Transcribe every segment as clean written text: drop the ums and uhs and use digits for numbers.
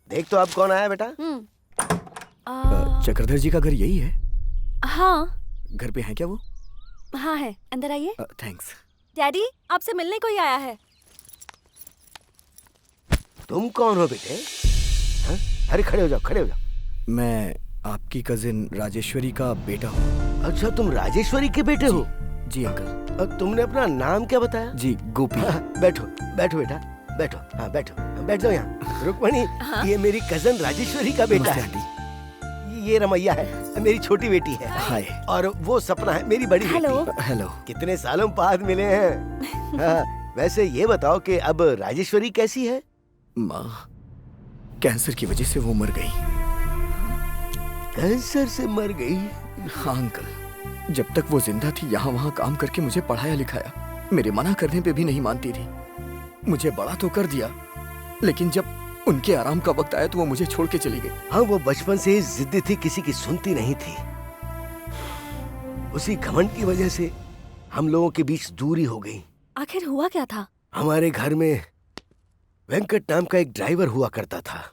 देख तो अब कौन आया बेटा? चक्रधर जी का घर यही है? हाँ। घर पे है क्या वो? हाँ है, अंदर आइए। थैंक्स। डैडी आपसे मिलने कोई आया है। तुम कौन हो बेटे? अरे खड़े हो जाओ, खड़े हो जाओ। मैं आपकी कजिन राजेश्वरी का बेटा हूँ। अच्छा, तुम राजेश्वरी के बेटे हो? जी अंकल। तुमने अपना नाम क्या बताया? जी गोपी। बैठो बैठो बेटा, बैठो। हाँ बैठो, बैठ जाओ यहाँ। रुक्मणी, ये मेरी कजन राजेश्वरी का बेटा है। ये रमैया है, मेरी छोटी बेटी है। हाय। और वो सपना है, मेरी बड़ी बेटी। हेलो। कितने सालों बाद मिले हैं। वैसे ये बताओ कि अब राजेश्वरी कैसी है? माँ, कैंसर की वजह से वो मर गई। कैंसर से मर गई? हाँ अंकल, जब तक वो जिंदा थी यहाँ वहाँ काम करके मुझे पढ़ाया लिखाया। मेरे मना करने पे भी नहीं मानती थी। मुझे बड़ा तो कर दिया, लेकिन जब उनके आराम का वक्त आया तो वो मुझे छोड़ के चली गई। हाँ, वो बचपन से ही जिद्दी थी, किसी की सुनती नहीं थी। उसी घमंड की वजह से हम लोगों के बीच दूरी हो गई। आखिर हुआ क्या था? हमारे घर में वेंकट नाम का एक ड्राइवर हुआ करता था।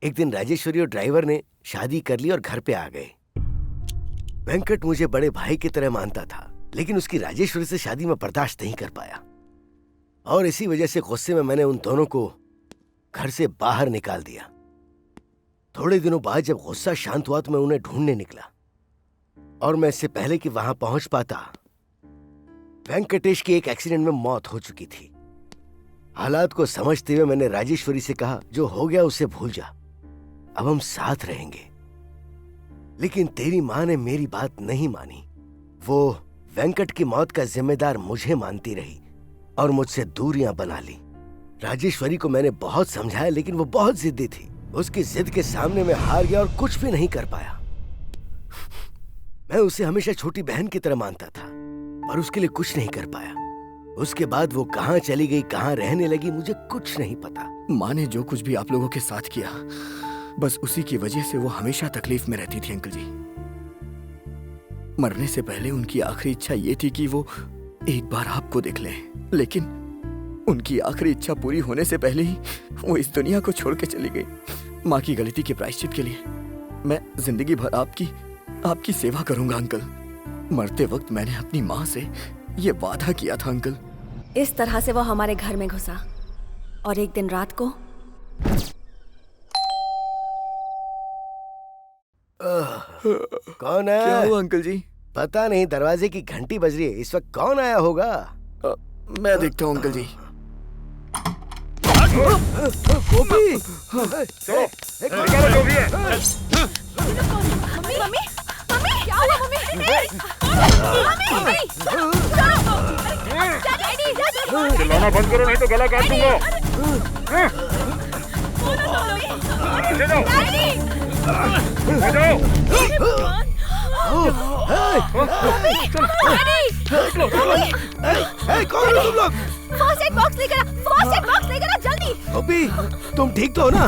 एक दिन राजेश्वरी और ड्राइवर ने शादी कर ली और घर पे आ गए। वेंकट मुझे बड़े भाई की तरह मानता था, लेकिन उसकी राजेश्वरी से शादी में बर्दाश्त नहीं कर पाया, और इसी वजह से गुस्से में मैंने उन दोनों को घर से बाहर निकाल दिया। थोड़े दिनों बाद जब गुस्सा शांत हुआ तो मैं उन्हें ढूंढने निकला, और मैं इससे पहले कि वहां पहुंच पाता, वेंकटेश की एक एक्सीडेंट में मौत हो चुकी थी। हालात को समझते हुए मैंने राजेश्वरी से कहा, जो हो गया उसे भूल जा, अब हम साथ रहेंगे। लेकिन तेरी माँ ने मेरी बात नहीं मानी। वो वेंकट की मौत का जिम्मेदार मुझे मानती रही और मुझसे दूरियां बना ली। राजेश्वरी को मैंने बहुत समझाया, लेकिन वो बहुत जिद्दी थी। उसकी जिद के सामने मैं हार गया और कुछ भी नहीं कर पाया। मैं उसे हमेशा छोटी बहन की तरह मानता था, पर उसके लिए कुछ नहीं कर पाया। उसके बाद वो कहाँ चली गई, कहाँ रहने लगी, मुझे कुछ नहीं पता। माँ ने जो कुछ भी आप लोगों के साथ किया, बस उसी की वजह से वो हमेशा तकलीफ में रहती थी अंकल जी। मरने से पहले उनकी आखिरी इच्छा ये थी कि वो एक बार आपको देख लें, लेकिन उनकी आखिरी इच्छा पूरी होने से पहले ही वो इस दुनिया को छोड़ के चली गई। माँ की गलती के प्रायश्चित के लिए मैं जिंदगी भर आपकी सेवा करूंगा अंकल। मरते वक्त मैंने अपनी माँ से ये वादा किया था अंकल। इस तरह से वो हमारे घर में घुसा, और एक दिन रात को कौन है? क्या हुआ अंकल जी? पता नहीं, दरवाजे की घंटी बज रही है। इस वक्त कौन आया होगा? मैं देखता हूँ अंकल जी। गोपी! चलो, निकालो जो भी है। मम्मी, मम्मी, मम्मी, क्या हुआ मम्मी? चिल्लाना बंद करो, नहीं तो गला काट दूंगा। कौन हो तुम लोग? फर्स्ट एड बॉक्स लेकर आ, फर्स्ट एड बॉक्स लेकर आ जल्दी। गोपी, तुम ठीक तो हो ना?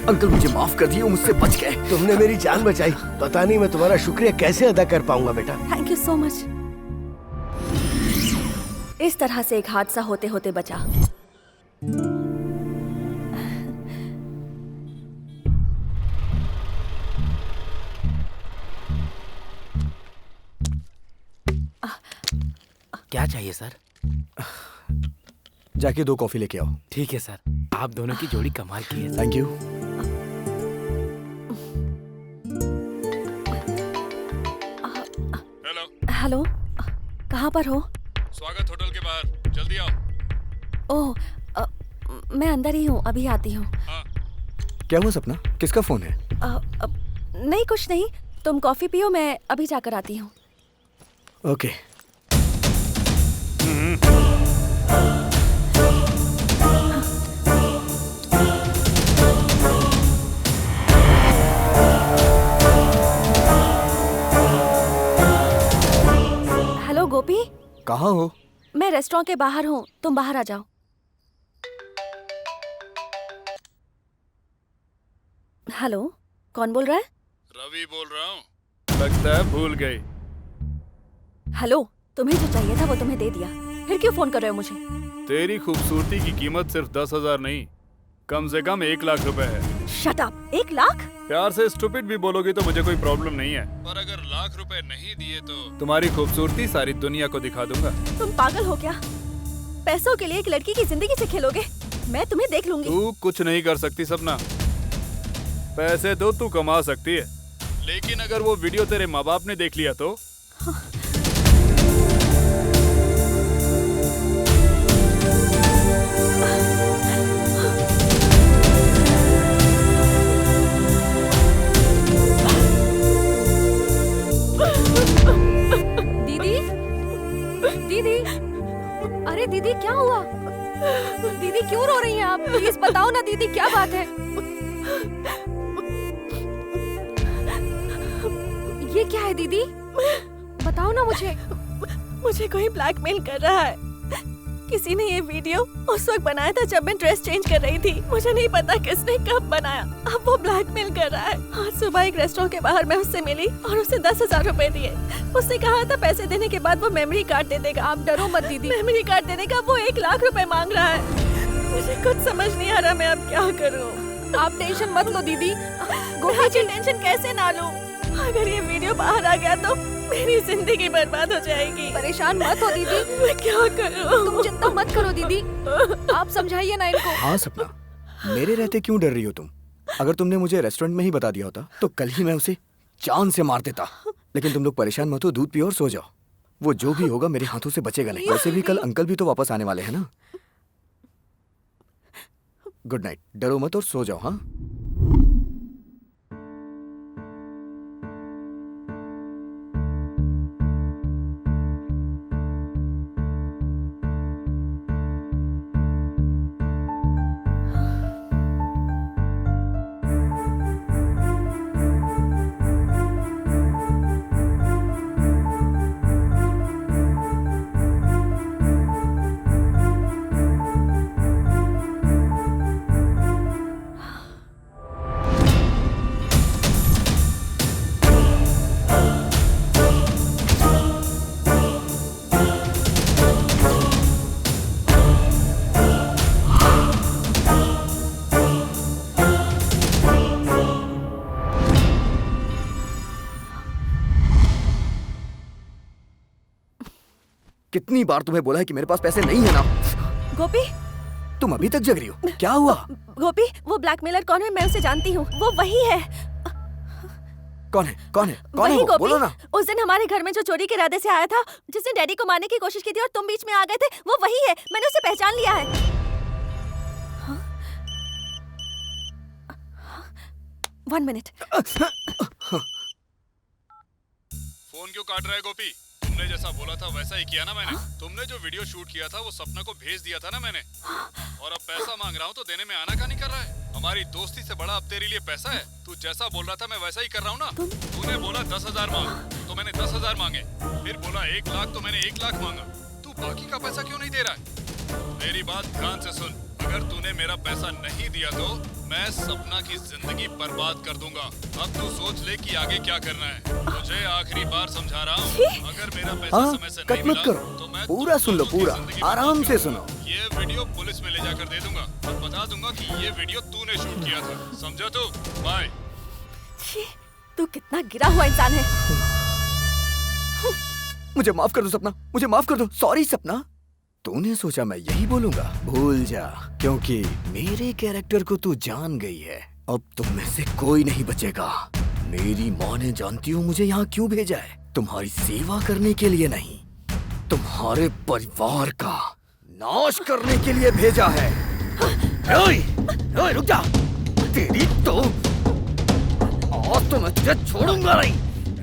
अंकल मुझे माफ कर दिए, मुझसे बच गए। तुमने मेरी जान बचाई। पता नहीं मैं तुम्हारा शुक्रिया कैसे अदा कर पाऊंगा बेटा। Thank you so much. इस तरह से एक हादसा होते होते बचा। क्या चाहिए सर? जाके 2 कॉफी लेके आओ। ठीक है सर, आप दोनों की जोड़ी कमाल की है। Thank you. हेलो। हेलो, कहाँ पर हो? स्वागत होटल के बाहर, जल्दी आओ। ओह, मैं अंदर ही हूँ, अभी आती हूँ। हाँ। क्या हुआ सपना? किसका फोन है? नहीं कुछ नहीं, तुम कॉफी पियो, मैं अभी जाकर आती हूँ। ओके। हेलो गोपी। कहाँ हो? मैं रेस्टोरेंट के बाहर हूँ, तुम बाहर आ जाओ। हेलो, कौन बोल रहा है? रवि बोल रहा हूँ। लगता है भूल गई। हेलो, तुम्हें जो चाहिए था वो तुम्हें दे दिया, फिर क्यों फोन कर रहे हो मुझे? तेरी खूबसूरती की कीमत सिर्फ 10,000 नहीं, कम से कम 1 लाख रुपए है। Shut up. 1 लाख? प्यार से स्टूपिड भी बोलोगी तो मुझे कोई प्रॉब्लम नहीं है, पर अगर लाख रुपए नहीं दिए तो तुम्हारी खूबसूरती सारी दुनिया को दिखा दूंगा। तुम पागल हो क्या? पैसों के लिए एक लड़की की जिंदगी से खेलोगे? मैं तुम्हें देख लूंगी। तू कुछ नहीं कर सकती सपना। पैसे तो तू कमा सकती है, लेकिन अगर वो वीडियो तेरे माँ बाप ने देख लिया तो? दीदी, दीदी, अरे दीदी क्या हुआ? दीदी क्यों रो रही हैं आप? प्लीज बताओ ना दीदी, क्या बात है? ये क्या है दीदी? बताओ ना मुझे। मुझे कोई ब्लैकमेल कर रहा है। किसी ने ये वीडियो उस वक्त बनाया था जब मैं ड्रेस चेंज कर रही थी। मुझे नहीं पता किसने कब बनाया। अब वो ब्लैकमेल कर रहा है। आज सुबह एक रेस्टोरेंट के बाहर मैं उससे मिली और उसे 10,000 रुपए दिए। उसने कहा था पैसे देने के बाद वो मेमोरी कार्ड दे देगा। आप डरो मत दीदी, मेमोरी कार्ड देने का वो 1 लाख रुपए मांग रहा है। मुझे कुछ समझ नहीं आ रहा मैं अब क्या करूँ। आप टेंशन मत लो दीदी। गोपी जी, टेंशन कैसे ना लूं? अगर ये वीडियो बाहर आ गया तो मेरी जिंदगी बर्बाद हो जाएगी। परेशान मत हो दीदी। मैं क्या करूं? तुम चिंता मत करो दीदी, आप समझाइए ना इनको। हाँ सपना, मेरे रहते क्यों डर रही हो तुम? अगर तुमने मुझे रेस्टोरेंट में ही बता दिया होता तो कल ही मैं उसे जान से मार देता। लेकिन तुम लोग परेशान मत हो, दूध पियो और सो जाओ। वो जो भी होगा मेरे हाथों से बचेगा नहीं। वैसे भी कल अंकल भी तो वापस आने वाले हैं ना। गुड नाइट, डरो मत और सो जाओ। हाँ, कितनी बार तुम्हें बोला है कि मेरे पास पैसे नहीं है ना? गोपी, तुम अभी तक जग रही हो? क्या हुआ? गोपी, वो ब्लैकमेलर कौन है? मैं उसे जानती हूँ। वो वही है। कौन है? कौन है? कौन है वही वो? गोपी, बोलो ना। उस दिन हमारे घर में जो चोरी के इरादे से आया था, जिसने डैडी को मारने की कोशिश की थी और तुम बीच में आ गए थे, वो वही है। मैंने उसे पहचान लिया है। हाँ? 1 मिनट। फोन क्यों काट रहा है गोपी? तुमने जैसा बोला था वैसा ही किया ना मैंने। तुमने जो वीडियो शूट किया था वो सपना को भेज दिया था ना मैंने। और अब पैसा मांग रहा हूँ तो देने में आनाकानी कर रहा है। हमारी दोस्ती से बड़ा अब तेरे लिए पैसा है। तू जैसा बोल रहा था मैं वैसा ही कर रहा हूँ ना। तूने बोला 10,000 मांग तो मैंने 10,000 मांगे, फिर बोला 1 लाख तो मैंने 1 लाख मांगा। तू बाकी का पैसा क्यों नहीं दे रहा है? मेरी बात ध्यान से सुन, अगर तूने मेरा पैसा नहीं दिया तो मैं सपना की जिंदगी बर्बाद कर दूंगा। अब तू सोच ले कि आगे क्या करना है। मुझे आखिरी बार समझा रहा हूँ, अगर मेरा पैसा समय से कट नहीं मत मिला करो, तो मैं पूरा सुन लो, पूरा आराम से सुनो। ये वीडियो पुलिस में ले जाकर दे दूंगा और बता दूंगा कि ये वीडियो तूने शूट किया था। समझा तू? बाय। तू कितना गिरा हुआ इंसान है। मुझे माफ कर दो सपना, मुझे माफ कर दो। सॉरी सपना। तूने सोचा मैं यही बोलूंगा? भूल जा, क्योंकि मेरे कैरेक्टर को तू जान गई है। अब तुम में से कोई नहीं बचेगा। मेरी माँ ने जानती हो मुझे यहाँ क्यों भेजा है? तुम्हारी सेवा करने के लिए नहीं, तुम्हारे परिवार का नाश करने के लिए भेजा है। ओए, ओए, रुक जा। तेरी तो आज तो मैं तुझे छोड़ूंगा नहीं।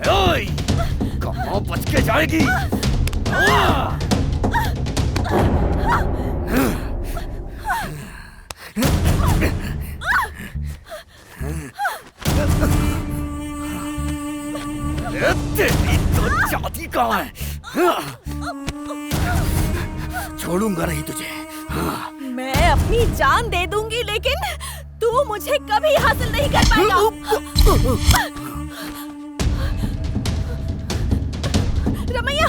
ओए, कहाँ बच के जाएगी? तेरी तो जाति कहाँ है? छोड़ूंगा नहीं तुझे। मैं अपनी जान दे दूंगी लेकिन तू मुझे कभी हासिल नहीं कर पाएगा। रमैया,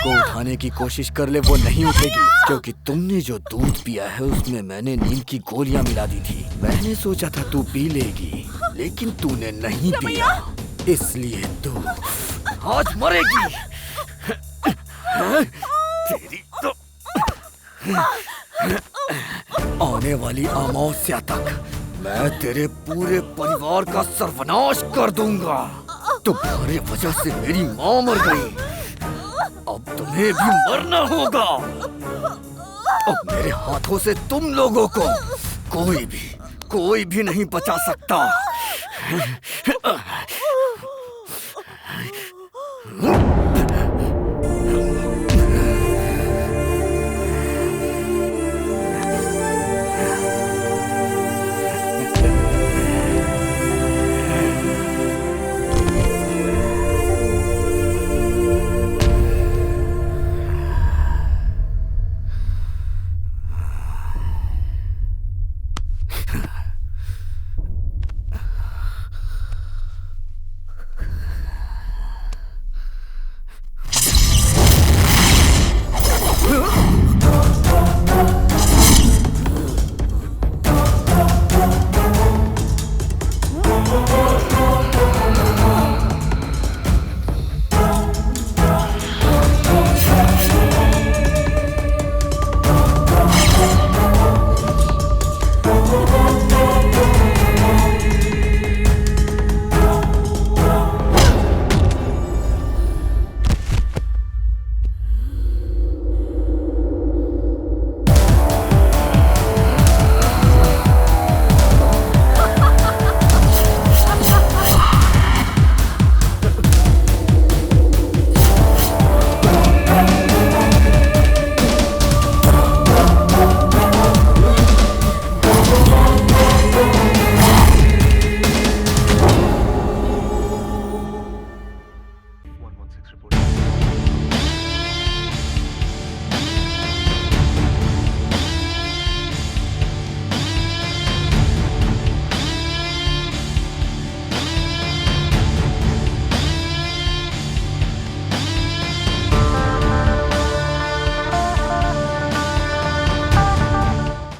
को उठाने की कोशिश कर ले वो नहीं उठेगी, क्योंकि तुमने जो दूध पिया है उसमें मैंने नींद की गोलियां मिला दी थी। मैंने सोचा था तू पी लेगी, लेकिन तूने नहीं पिया, इसलिए तू आज मरेगी। तेरी तो आने वाली अमावस्या तक मैं तेरे पूरे परिवार का सर्वनाश कर दूंगा। तुम्हारे वजह से मेरी माँ मर गई, अब तुम्हें भी मरना होगा। अब मेरे हाथों से तुम लोगों को कोई भी नहीं बचा सकता।